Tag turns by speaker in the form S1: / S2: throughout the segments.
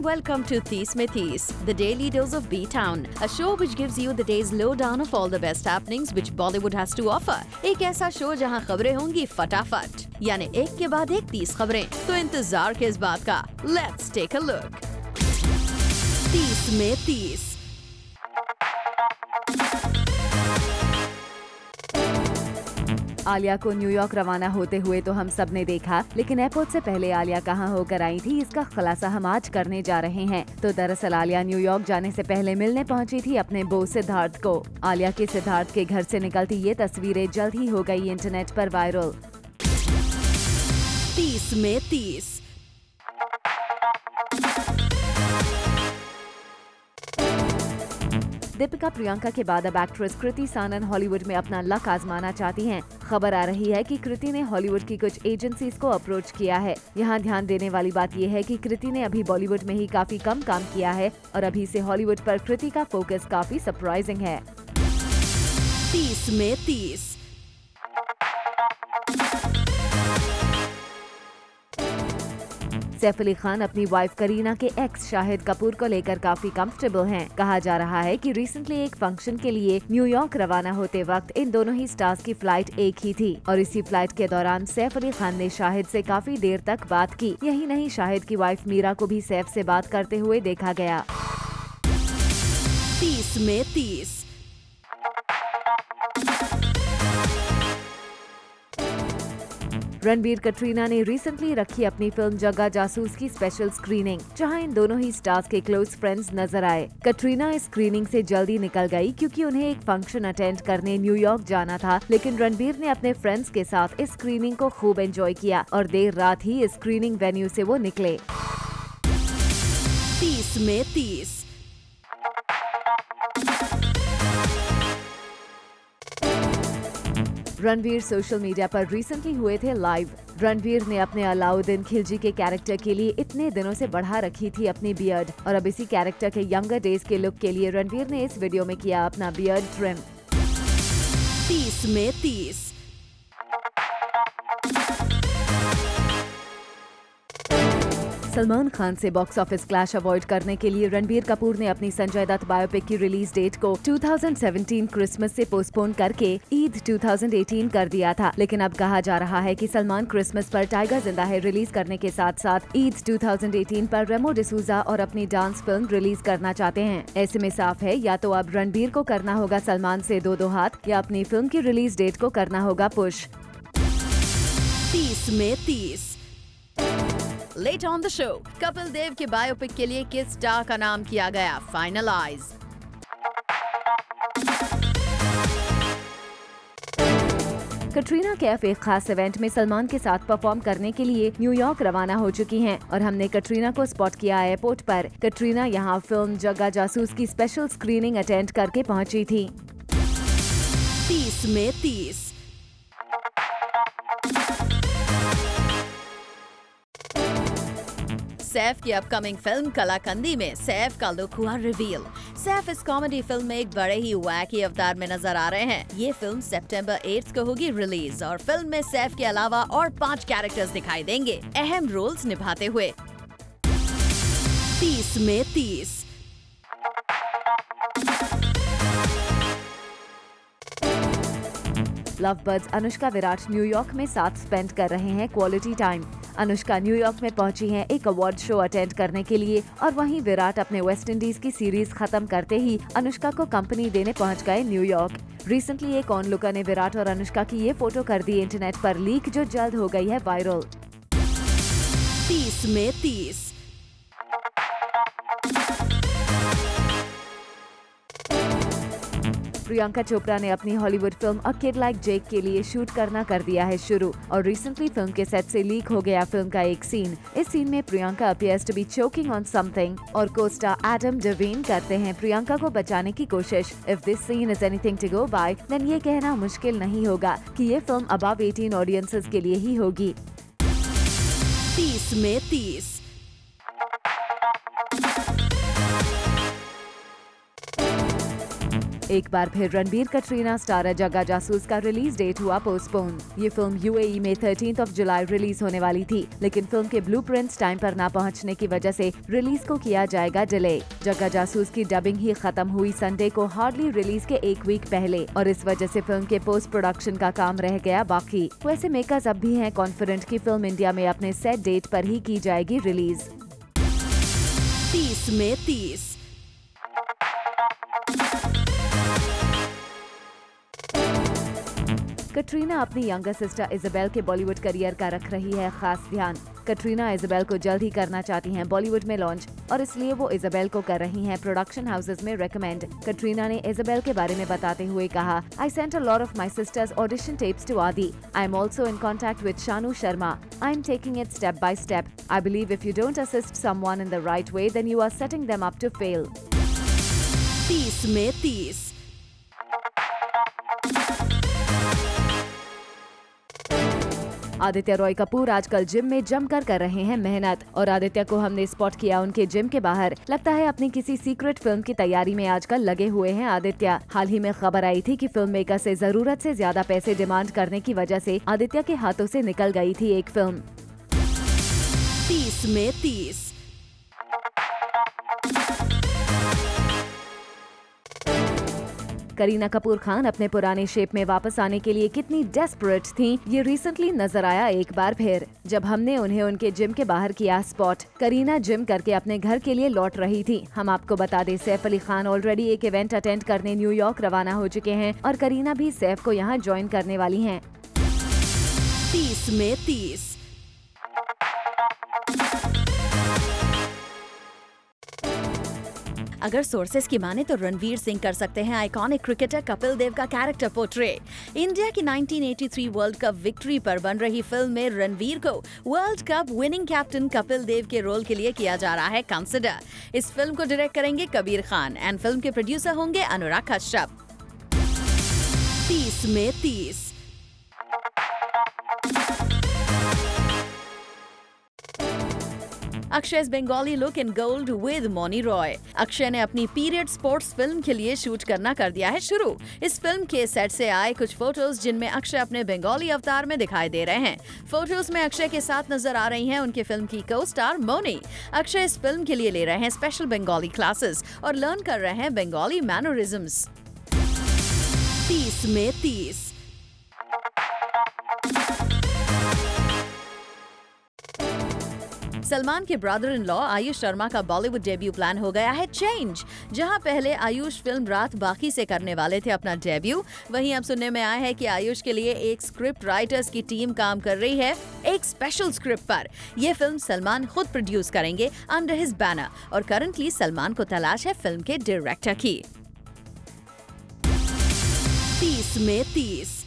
S1: welcome to 30 में 30, the daily dose of B-Town, a show which gives you the day's lowdown of all the best happenings which Bollywood has to offer. एक ऐसा show जहां खबरें होंगी फटाफट, यानी एक के बाद एक 30 खबरें। तो इंतजार किस बात का? Let's take a look. 30 में 30।
S2: आलिया को न्यूयॉर्क रवाना होते हुए तो हम सब ने देखा, लेकिन एयरपोर्ट से पहले आलिया कहां होकर आई थी, इसका खुलासा हम आज करने जा रहे हैं। तो दरअसल आलिया न्यूयॉर्क जाने से पहले मिलने पहुंची थी अपने बो सिद्धार्थ को। आलिया की सिद्धार्थ के घर से निकलती ये तस्वीरें जल्द ही हो गई इंटरनेट पर वायरल।
S1: 30 में 30।
S2: दीपिका प्रियंका के बाद अब एक्ट्रेस कृति सानन हॉलीवुड में अपना लक आजमाना चाहती हैं। खबर आ रही है कि कृति ने हॉलीवुड की कुछ एजेंसीज को अप्रोच किया है। यहाँ ध्यान देने वाली बात यह है कि कृति ने अभी बॉलीवुड में ही काफी कम काम किया है और अभी से हॉलीवुड पर कृति का फोकस काफी सरप्राइजिंग है।
S1: 30 में 30।
S2: सैफ अली खान अपनी वाइफ करीना के एक्स शाहिद कपूर को लेकर काफी कंफर्टेबल हैं। कहा जा रहा है कि रिसेंटली एक फंक्शन के लिए न्यूयॉर्क रवाना होते वक्त इन दोनों ही स्टार्स की फ्लाइट एक ही थी और इसी फ्लाइट के दौरान सैफ अली खान ने शाहिद से काफी देर तक बात की। यही नहीं, शाहिद की वाइफ मीरा को भी सैफ से बात करते हुए देखा गया।
S1: 30 में 30।
S2: रणबीर कटरीना ने रिसेंटली रखी अपनी फिल्म जग्गा जासूस की स्पेशल स्क्रीनिंग, जहां इन दोनों ही स्टार्स के क्लोज फ्रेंड्स नजर आए। कटरीना इस स्क्रीनिंग से जल्दी निकल गई क्योंकि उन्हें एक फंक्शन अटेंड करने न्यूयॉर्क जाना था, लेकिन रणबीर ने अपने फ्रेंड्स के साथ इस स्क्रीनिंग को खूब एंजॉय किया और देर रात ही इस स्क्रीनिंग वेन्यू से वो निकले।
S1: 30 में 30।
S2: रणवीर सोशल मीडिया पर रिसेंटली हुए थे लाइव। रणवीर ने अपने अलाउद्दीन खिलजी के कैरेक्टर के लिए इतने दिनों से बढ़ा रखी थी अपनी बियर्ड और अब इसी कैरेक्टर के यंगर डेज के लुक के लिए रणवीर ने इस वीडियो में किया अपना बियर्ड ट्रिम।
S1: 30 में 30।
S2: सलमान खान से बॉक्स ऑफिस क्लैश अवॉइड करने के लिए रणबीर कपूर ने अपनी संजय दत्त बायोपिक की रिलीज डेट को 2017 क्रिसमस से पोस्टपोन करके ईद 2018 कर दिया था, लेकिन अब कहा जा रहा है कि सलमान क्रिसमस पर टाइगर जिंदा है रिलीज करने के साथ साथ ईद 2018 पर रेमो डिसूजा और अपनी डांस फिल्म रिलीज करना चाहते हैं। ऐसे में साफ है, या तो अब रणबीर को करना होगा सलमान से दो हाथ या अपनी फिल्म की रिलीज डेट को करना होगा पुश।
S1: 30 में 30। Late on the show, Kapil Dev के बायोपिक के लिए किस स्टार का नाम किया गया फाइनलाइज?
S2: कटरीना कैफ एक खास इवेंट में सलमान के साथ परफॉर्म करने के लिए न्यूयॉर्क रवाना हो चुकी हैं और हमने कटरीना को स्पॉट किया एयरपोर्ट पर। कटरीना यहां फिल्म जग्गा जासूस की स्पेशल स्क्रीनिंग अटेंड करके पहुंची थी।
S1: 30 में 30। सैफ की अपकमिंग फिल्म कलाकंदी में सैफ का लुक हुआ रिवील। सैफ इस कॉमेडी फिल्म में एक बड़े ही वैकी अवतार में नजर आ रहे हैं। ये फिल्म सितंबर 8 को होगी रिलीज और फिल्म में सैफ के अलावा और 5 कैरेक्टर्स दिखाई देंगे अहम रोल्स निभाते हुए। 30 में 30।
S2: Love birds Anushka Virat New York में साथ स्पेंड कर रहे हैं क्वालिटी टाइम। अनुष्का न्यूयॉर्क में पहुंची हैं एक अवार्ड शो अटेंड करने के लिए और वहीं विराट अपने वेस्ट इंडीज की सीरीज खत्म करते ही अनुष्का को कंपनी देने पहुंच गए न्यूयॉर्क। रिसेंटली एक ऑनलुकर ने विराट और अनुष्का की ये फोटो कर दी इंटरनेट पर लीक, जो जल्द हो गई है वायरल।
S1: 30 में 30।
S2: प्रियंका चोपड़ा ने अपनी Hollywood film a kid like Jake के लिए शूट करना कर दिया है शुरू और रिसेंटली फिल्म के सेट से लीक हो गया फिल्म का एक सीन। इस सीन में Priyanka appears to be choking on something और को-स्टार एडम डेवीन करते हैं प्रियंका को बचाने की कोशिश। If this scene is anything to go by, then ये कहना मुश्किल नहीं होगा कि ये फिल्म अबव 18 ऑडियंसेस के लिए ही होगी।
S1: 30 में 30।
S2: एक बार फिर रणबीर कटरीना स्टारर जग्गा जासूस का रिलीज डेट हुआ पोस्टपोन। ये फिल्म यूएई में 13 जुलाई रिलीज होने वाली थी, लेकिन फिल्म के ब्लूप्रिंट्स टाइम पर ना पहुंचने की वजह से रिलीज को किया जाएगा डिले। जग्गा जासूस की डबिंग ही खत्म हुई संडे को हार्डली रिलीज के एक वीक पहले, और इस वजह से फिल्म के पोस्ट प्रोडक्शन का काम रह गया बाकी। वैसे मेकर्स अब भी हैं कॉन्फिडेंट कि फिल्म इंडिया में अपने सेट डेट पर ही की जाएगी रिलीज।
S1: 30 में 30।
S2: कटरीना अपनी यंगर सिस्टर इजाबेल के बॉलीवुड करियर का रख रही है खास ध्यान। कटरीना इजाबेल को जल्द ही करना चाहती हैं बॉलीवुड में लॉन्च, और इसलिए वो इजाबेल को कर रही हैं प्रोडक्शन हाउसेज में रेकमेंड। कटरीना ने इजाबेल के बारे में बताते हुए कहा, I sent a lot of my sister's audition tapes to Adi. I am also in contact with Shanu Sharma. I am taking it step by step. I believe if you don't assist someone in the right way, then you are setting them up to fail.
S1: 30 में 30।
S2: आदित्य रॉय कपूर आजकल gym में जमकर कर रहे हैं मेहनत, और आदित्य को हमने स्पॉट किया उनके जिम के बाहर। लगता है अपनी किसी सीक्रेट फिल्म की तैयारी में आजकल लगे हुए हैं आदित्य। हाल ही में खबर आई थी कि फिल्म मेकर से जरूरत से ज्यादा पैसे डिमांड करने की वजह से आदित्य के हाथों से निकल गई थी एक फिल्म।
S1: 30 में 30।
S2: करीना कपूर खान अपने पुराने शेप में वापस आने के लिए कितनी डेस्परेट थीं, ये रिसेंटली नजर आया एक बार फिर, जब हमने उन्हें उनके जिम के बाहर किया स्पॉट। करीना जिम करके अपने घर के लिए लौट रही थी। हम आपको बता दें, सैफ अली खान ऑलरेडी एक इवेंट अटेंड करने न्यूयॉर्क रवाना हो चुके हैं, और करीना भी सैफ को यहाँ ज्वाइन करने वाली हैं।
S1: 30 में 30। अगर सोर्सेस की माने तो रणवीर सिंह कर सकते हैं आइकॉनिक क्रिकेटर कपिल देव का कैरेक्टर पोर्ट्रे। इंडिया की 1983 वर्ल्ड कप विक्ट्री पर बन रही फिल्म में रणवीर को world cup winning captain Kapil Dev के रोल के लिए किया जा रहा है कंसिडर। इस फिल्म को डायरेक्ट करेंगे कबीर खान एंड फिल्म के प्रोड्यूसर होंगे अनुराग कश्यप। 30 में 30। अक्षय's Bengali look in gold with Moni Roy। Akshay ने अपनी पीरियड स्पोर्ट्स फिल्म के लिए शूट करना कर दिया है शुरू। इस फिल्म के सेट से आए कुछ फोटोज जिनमें अक्षय अपने बंगाली अवतार में दिखाई दे रहे हैं। फोटोज में अक्षय के साथ नजर आ रही हैं उनके फिल्म की को स्टार मोनी। अक्षय इस फिल्म के लिए ले रहे हैं स्पेशल बंगाली क्लासेस और लर्न कर रहे हैं बंगाली मैनरिज्म्स। 30 में 30। सलमान के brother in law Ayush Sharma का बॉलीवुड डेब्यू प्लान हो गया है चेंज। जहां पहले आयुष फिल्म रात बाकी से करने वाले थे अपना डेब्यू, वहीं अब सुनने में आया है कि आयुष के लिए एक स्क्रिप्ट राइटर्स की टीम काम कर रही है एक स्पेशल स्क्रिप्ट पर। यह फिल्म सलमान खुद प्रोड्यूस करेंगे अंडर हिज बैनर, और करंटली सलमान को तलाश है फिल्म के डायरेक्टर की। 30 में 30।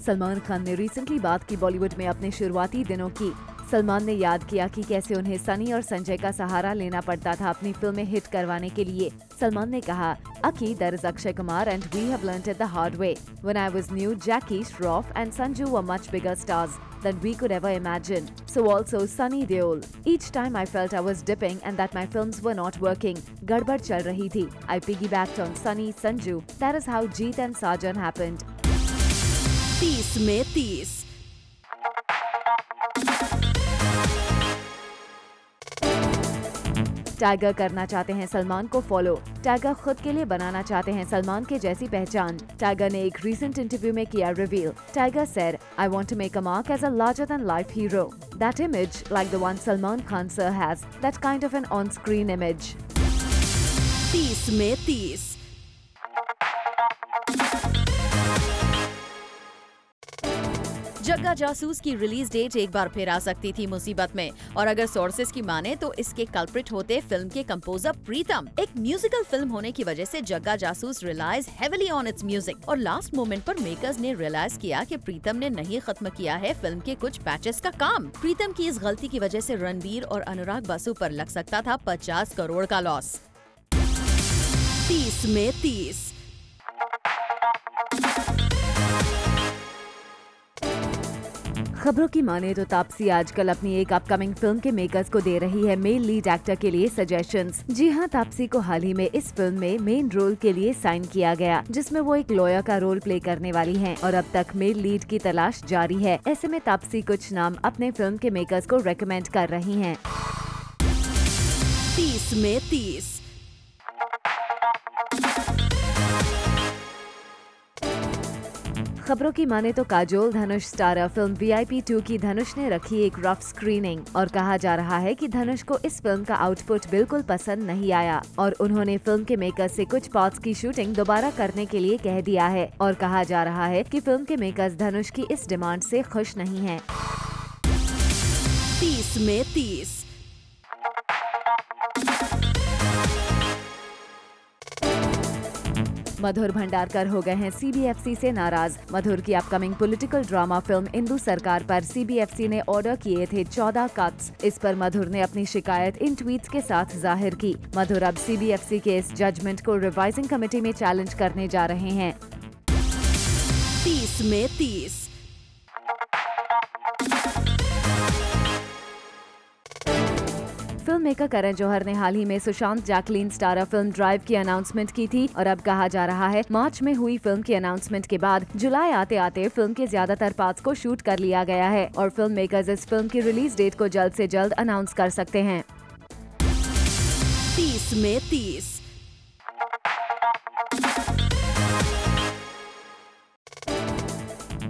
S2: सलमान खान ने रिसेंटली बात की बॉलीवुड में अपने शुरुआती दिनों की। सलमान ने याद किया कि कैसे उन्हें सनी और संजय का सहारा लेना पड़ता था अपनी फिल्में हिट करवाने के लिए। सलमान ने कहा, "Aki, that is Akshay Kumar and we have learnt it the hard way. When I was new, Jackie, Shroff and Sanju were much bigger stars than we could ever imagine. So also Sunny Deol. Each time I felt I was dipping and that my films were not working. गड़बड़ चल रही थी. I piggybacked on Sunny, Sanju. That is how Jeet and Sajan happened."
S1: 30 में 30।
S2: Tiger करना चाहते हैं सलमान को follow. Tiger खुद के लिए बनाना चाहते हैं सलमान के जैसी पहचान। टाइगर ने एक रीसेंट इंटरव्यू में किया reveal. Tiger said, "I want to make a mark as a larger than life hero. That image, like the one Salman Khan sir has, that kind of an on-screen image."
S1: 30 में 30। जग्गा जासूस की release date एक बार फिर आ सकती थी मुसीबत में, और अगर सोर्सेस की माने तो इसके कल्प्रिट होते फिल्म के कंपोजर प्रीतम। एक म्यूजिकल फिल्म होने की वजह से Jagga Jasoos relies heavily on its music, और लास्ट मोमेंट पर मेकर्स ने रियलाइज किया कि प्रीतम ने नहीं खत्म किया है फिल्म के कुछ पैचेस का काम। प्रीतम की इस गलती की वजह से रणबीर और अनुराग बसु पर लग सकता था 50 करोड़ का लॉस। 30 में 30।
S2: खबरों की माने तो तापसी आजकल अपनी एक अपकमिंग फिल्म के मेकर्स को दे रही है मेल लीड एक्टर के लिए सजेशंस। जी हां, तापसी को हाल ही में इस फिल्म में मेन रोल के लिए साइन किया गया, जिसमें वो एक लॉयर का रोल प्ले करने वाली हैं और अब तक मेल लीड की तलाश जारी है। ऐसे में तापसी कुछ नाम अपने फिल्म के मेकर्स को रेकमेंड कर रही हैं।
S1: 30 में 30।
S2: खबरों की माने तो काजोल धनुष स्टारर फिल्म VIP 2 की धनुष ने रखी एक रफ स्क्रीनिंग और कहा जा रहा है कि धनुष को इस फिल्म का आउटपुट बिल्कुल पसंद नहीं आया और उन्होंने फिल्म के मेकर्स से कुछ पार्ट्स की शूटिंग दोबारा करने के लिए कह दिया है और कहा जा रहा है कि फिल्म के मेकर्स धनुष की इस डिमांड से खुश नहीं हैं।
S1: 30 में 30।
S2: मधुर भंडारकर हो गए हैं CBFC से नाराज। मधुर की upcoming political drama film Indu सरकार पर CBFC ने ऑर्डर किए थे 14 कट्स। इस पर मधुर ने अपनी शिकायत इन ट्वीट्स के साथ जाहिर की। मधुर अब CBFC के इस जजमेंट को रिवाइजिंग कमेटी में चैलेंज करने जा रहे हैं।
S1: 30 में 30।
S2: फिल्म मेकर करण जौहर ने हाल ही में Sushant Jacqueline starrer film drive की अनाउंसमेंट की थी और अब कहा जा रहा है मार्च में हुई फिल्म की अनाउंसमेंट के बाद जुलाई आते आते फिल्म के ज्यादातर पार्ट्स को शूट कर लिया गया है और फिल्म मेकर्स इस फिल्म की रिलीज डेट को जल्द से जल्द अनाउंस कर सकते हैं।
S1: 30 में 30।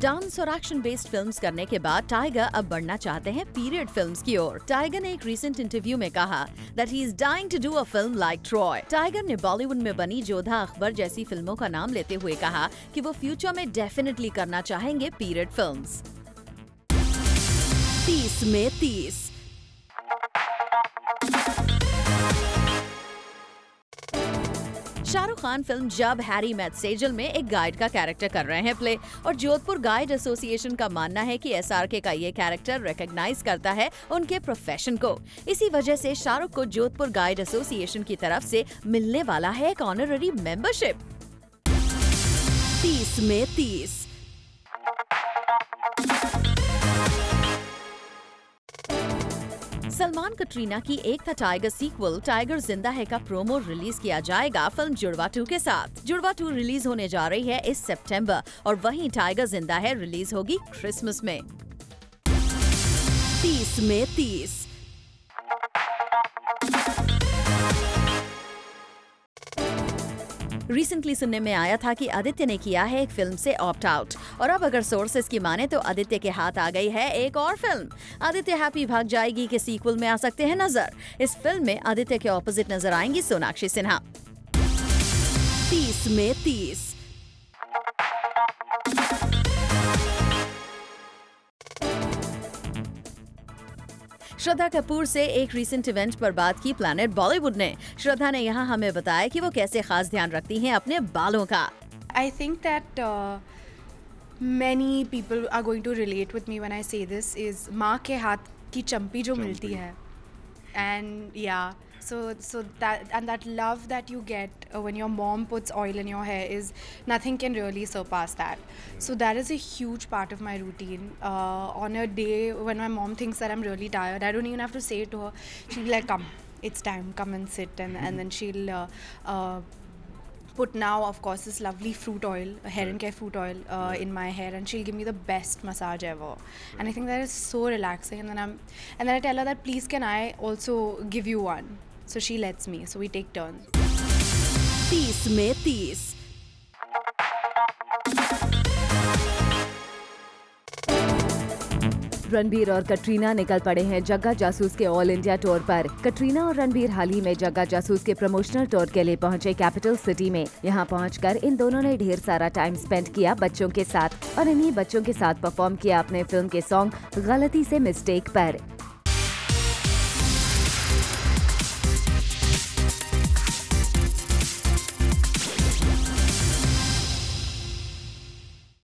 S1: डांस और एक्शन बेस्ड फिल्म्स करने के बाद टाइगर अब बढ़ना चाहते हैं पीरियड फिल्म्स की ओर। टाइगर ने एक रीसेंट इंटरव्यू में कहा that he is dying to do a film like Troy। Tiger ने बॉलीवुड में बनी जोधा अकबर जैसी फिल्मों का नाम लेते हुए कहा कि वो फ्यूचर में डेफिनेटली करना चाहेंगे पीरियड फिल्म्स। 30 में 30। शाहरुख खान फिल्म जब हैरी मेट सेजल में एक गाइड का कैरेक्टर कर रहे हैं प्ले और जोधपुर गाइड एसोसिएशन का मानना है कि SRK का ये कैरेक्टर रिकॉग्नाइज करता है उनके प्रोफेशन को। इसी वजह से शाहरुख को जोधपुर गाइड एसोसिएशन की तरफ से मिलने वाला है एक ऑनररी मेंबरशिप। 30 में 30। सलमान कटरीना की एक था टाइगर सीक्वल टाइगर जिंदा है का प्रोमो रिलीज किया जाएगा फिल्म जुड़वा 2 के साथ। जुड़वा 2 रिलीज होने जा रही है इस सितंबर और वहीं टाइगर जिंदा है रिलीज होगी क्रिसमस में। 30 में 30। रिसेंटली सुनने में आया था कि आदित्य ने किया है एक फिल्म से ऑप्ट आउट और अब अगर सोर्सेस की माने तो आदित्य के हाथ आ गई है एक और फिल्म। आदित्य हैप्पी भाग जाएगी के सीक्वल में आ सकते हैं नजर। इस फिल्म में आदित्य के ऑपोजिट नजर आएंगी सोनाक्षी सिन्हा। 30 में 30। श्रद्धा कपूर से एक रीसेंट इवेंट पर बात की प्लैनेट बॉलीवुड ने। श्रद्धा ने यहाँ हमें बताया कि वो कैसे खास ध्यान रखती हैं अपने बालों का।
S3: I think that many people are going to relate with me when I say this is माँ के हाथ की चंपी जो मिलती है and yeah so that love that you get when your mom puts oil in your hair is nothing can really surpass that. So that is a huge part of my routine. On a day when my mom thinks that I'm really tired, I don't even have to say it to her. She'll be like, come, it's time, come and sit, and then she'll put now of course this lovely fruit oil, hair and care fruit oil in my hair, and she'll give me the best massage ever, and I think that is so relaxing. And then I tell her that please can I also give you one, so she lets me, so we take turns.
S1: 30 में 30।
S2: रणबीर और कटरीना निकल पड़े हैं जग्गा जासूस के all India tour पर। कटरीना और रणबीर हाल ही में जग्गा जासूस के प्रमोशनल टूर के लिए पहुंचे कैपिटल सिटी में। यहां पहुंचकर इन दोनों ने ढेर सारा टाइम स्पेंड किया बच्चों के साथ और इन्हीं बच्चों के साथ परफॉर्म किया अपने फिल्म के सॉन्ग गलती से मिस्टेक पर।